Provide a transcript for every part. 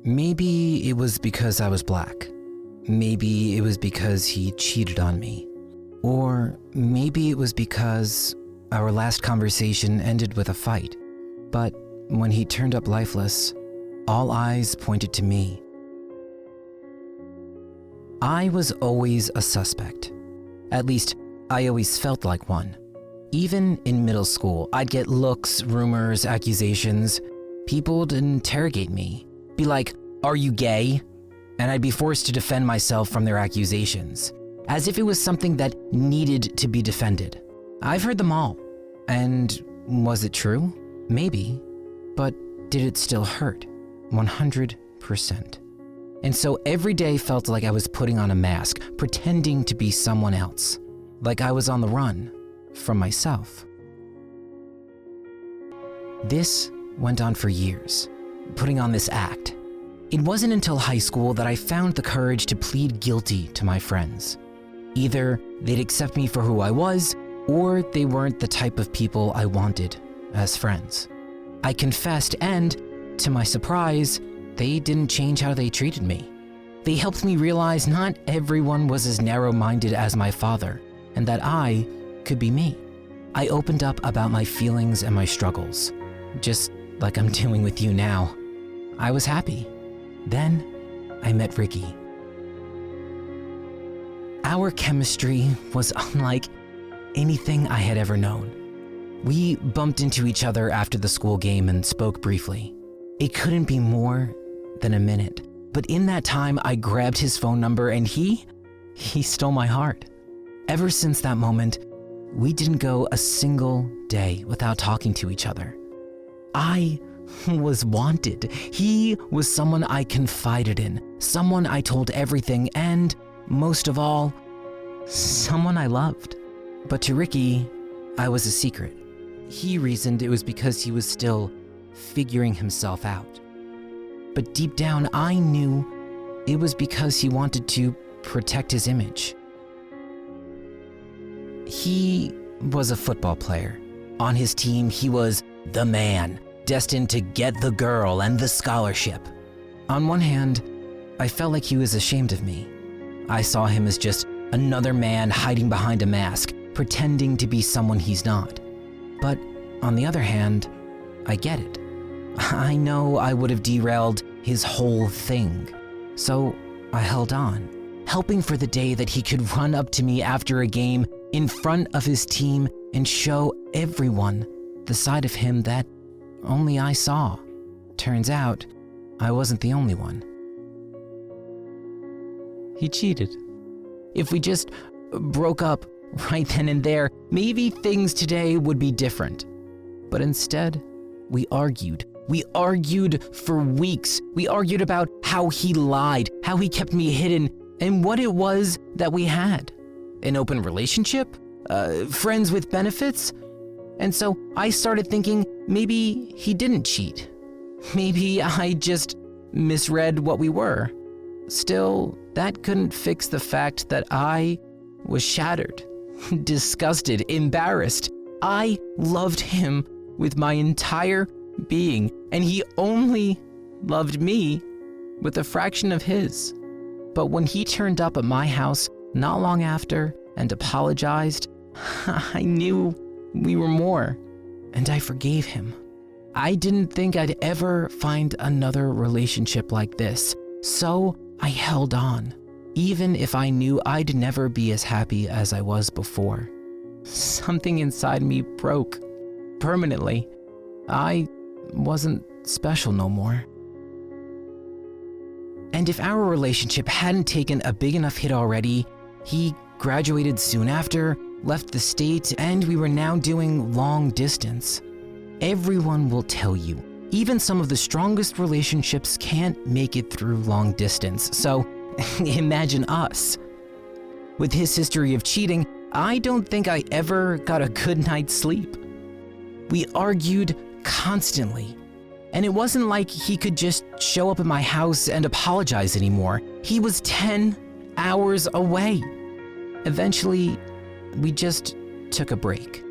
Maybe it was because I was black. Maybe it was because he cheated on me. Or maybe it was because our last conversation ended with a fight. But when he turned up lifeless, all eyes pointed to me. I was always a suspect. At least, I always felt like one. Even in middle school, I'd get looks, rumors, accusations. People would interrogate me, be like, "Are you gay?" And I'd be forced to defend myself from their accusations, as if it was something that needed to be defended. I've heard them all. And was it true? Maybe. But did it still hurt? 100%. And so every day felt like I was putting on a mask, pretending to be someone else, like I was on the run from myself. This went on for years, putting on this act. It wasn't until high school that I found the courage to plead guilty to my friends. Either they'd accept me for who I was, or they weren't the type of people I wanted as friends. I confessed, and to my surprise, they didn't change how they treated me. They helped me realize not everyone was as narrow-minded as my father, and that I could be me. I opened up about my feelings and my struggles, just like I'm doing with you now. I was happy. Then I met Ricky. Our chemistry was unlike anything I had ever known. We bumped into each other after the school game and spoke briefly. It couldn't be more than a minute, but in that time I grabbed his phone number and he stole my heart. Ever since that moment, we didn't go a single day without talking to each other. I was wanted. He was someone I confided in, someone I told everything, and most of all, someone I loved. But to Ricky, I was a secret. He reasoned it was because he was still figuring himself out. But deep down, I knew it was because he wanted to protect his image. He was a football player. On his team, he was the man, destined to get the girl and the scholarship. On one hand, I felt like he was ashamed of me. I saw him as just another man hiding behind a mask, pretending to be someone he's not. But on the other hand, I get it. I know I would have derailed his whole thing. So I held on, hoping for the day that he could run up to me after a game in front of his team and show everyone the side of him that only I saw. Turns out, I wasn't the only one. He cheated. If we just broke up right then and there, maybe things today would be different. But instead, we argued. We argued for weeks. We argued about how he lied, how he kept me hidden, and what it was that we had. An open relationship? Friends with benefits? And so I started thinking maybe he didn't cheat. Maybe I just misread what we were. Still, that couldn't fix the fact that I was shattered, disgusted, embarrassed. I loved him with my entire being, and he only loved me with a fraction of his. But when he turned up at my house not long after and apologized, I knew we were more, and I forgave him. I didn't think I'd ever find another relationship like this, so I held on, even if I knew I'd never be as happy as I was before. Something inside me broke permanently. I wasn't special no more. And if our relationship hadn't taken a big enough hit already, he graduated soon after, left the state, and we were now doing long distance. Everyone will tell you, even some of the strongest relationships can't make it through long distance, so imagine us. With his history of cheating, I don't think I ever got a good night's sleep. We argued constantly, and it wasn't like he could just show up at my house and apologize anymore. He was 10 hours away. Eventually, we just took a break,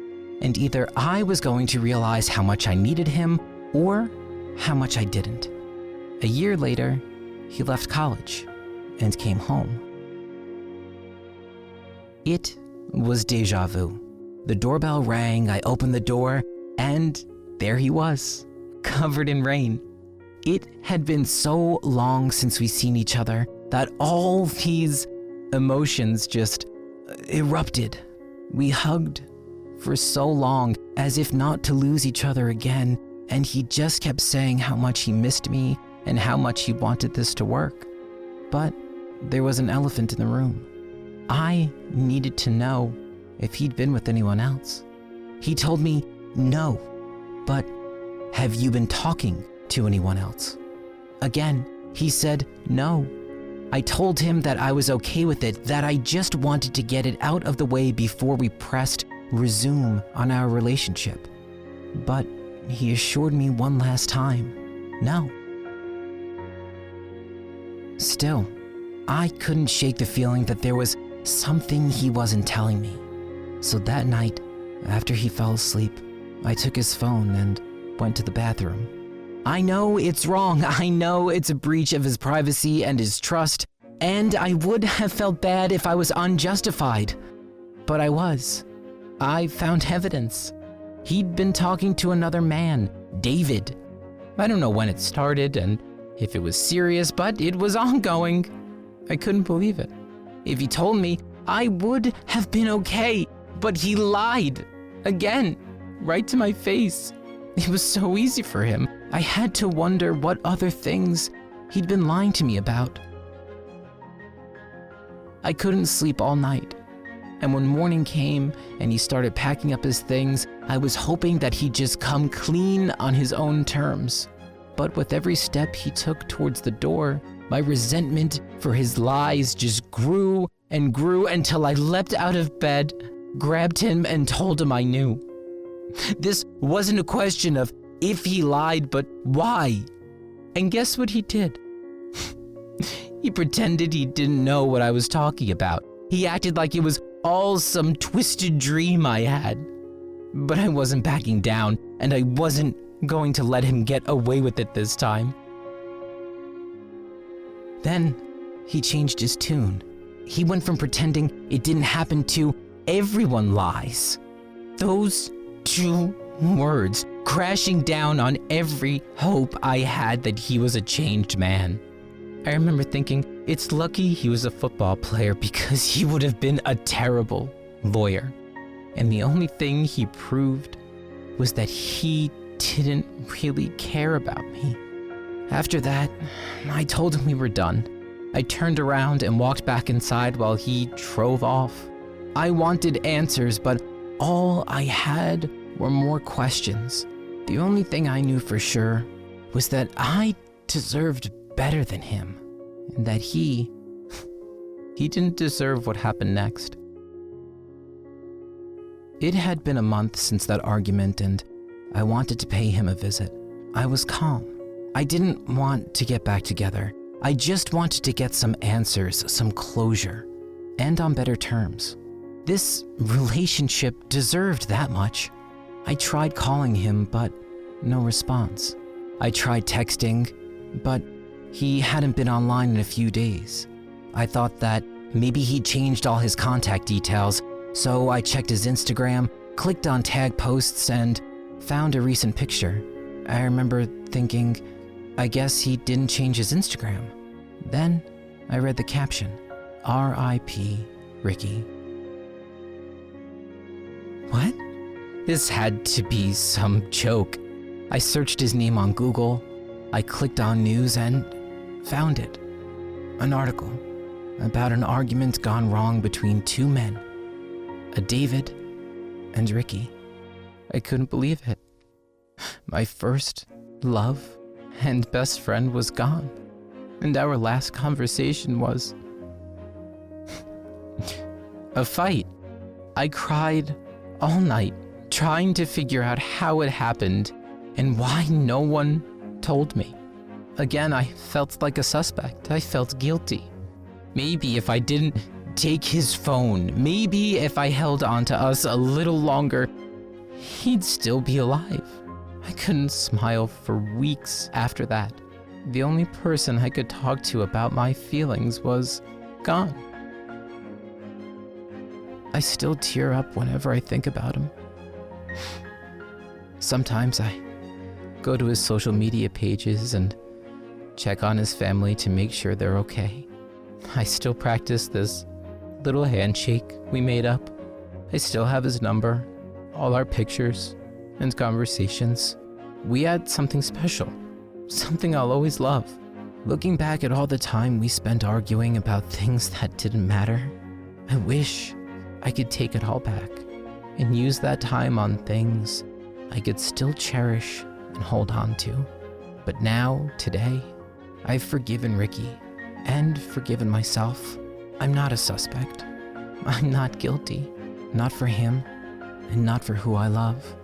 and either I was going to realize how much I needed him or how much I didn't. A year later, he left college and came home. It was deja vu. The doorbell rang, I opened the door, and there he was, covered in rain. It had been so long since we'd seen each other that all these emotions just erupted. We hugged for so long, as if not to lose each other again, and he just kept saying how much he missed me and how much he wanted this to work. But there was an elephant in the room. I needed to know if he'd been with anyone else. He told me no, but have you been talking to anyone else? Again, he said no. I told him that I was okay with it, that I just wanted to get it out of the way before we pressed resume on our relationship. But he assured me one last time, no. Still, I couldn't shake the feeling that there was something he wasn't telling me. So that night, after he fell asleep, I took his phone and went to the bathroom. I know it's wrong. I know it's a breach of his privacy and his trust, and I would have felt bad if I was unjustified. But I was. I found evidence. He'd been talking to another man, David. I don't know when it started and if it was serious, but it was ongoing. I couldn't believe it. If he told me, I would have been okay, but he lied. Again, right to my face. It was so easy for him. I had to wonder what other things he'd been lying to me about. I couldn't sleep all night. And when morning came and he started packing up his things, I was hoping that he'd just come clean on his own terms. But with every step he took towards the door, my resentment for his lies just grew and grew until I leapt out of bed, grabbed him, and told him I knew. This wasn't a question of if he lied, but why. And guess what he did? He pretended he didn't know what I was talking about. He acted like it was all some twisted dream I had. But I wasn't backing down, and I wasn't going to let him get away with it this time. Then he changed his tune. He went from pretending it didn't happen to everyone lies. Those two words crashing down on every hope I had that he was a changed man. I remember thinking, it's lucky he was a football player because he would have been a terrible lawyer. And the only thing he proved was that he didn't really care about me. After that, I told him we were done. I turned around and walked back inside while he drove off. I wanted answers, but all I had were more questions. The only thing I knew for sure was that I deserved better than him, and that he didn't deserve what happened next. It had been a month since that argument, and I wanted to pay him a visit. I was calm. I didn't want to get back together. I just wanted to get some answers, some closure, and on better terms. This relationship deserved that much. I tried calling him, but no response. I tried texting, but he hadn't been online in a few days. I thought that maybe he'd changed all his contact details, so I checked his Instagram, clicked on tag posts, and found a recent picture. I remember thinking, I guess he didn't change his Instagram. Then I read the caption, R.I.P. Ricky. What? This had to be some joke. I searched his name on Google. I clicked on news and found it. An article about an argument gone wrong between two men, a David and Ricky. I couldn't believe it. My first love and best friend was gone, and our last conversation was a fight. I cried all night, trying to figure out how it happened and why no one told me. Again, I felt like a suspect. I felt guilty. Maybe if I didn't take his phone, maybe if I held on to us a little longer, he'd still be alive. I couldn't smile for weeks after that. the only person I could talk to about my feelings was gone. I still tear up whenever I think about him. Sometimes I go to his social media pages and check on his family to make sure they're okay. I still practice this little handshake we made up. I still have his number, all our pictures and conversations. We had something special, something I'll always love. Looking back at all the time we spent arguing about things that didn't matter, I wish I could take it all back and use that time on things I could still cherish and hold on to. But now, today, I've forgiven Ricky and forgiven myself. I'm not a suspect. I'm not guilty. Not for him and not for who I love.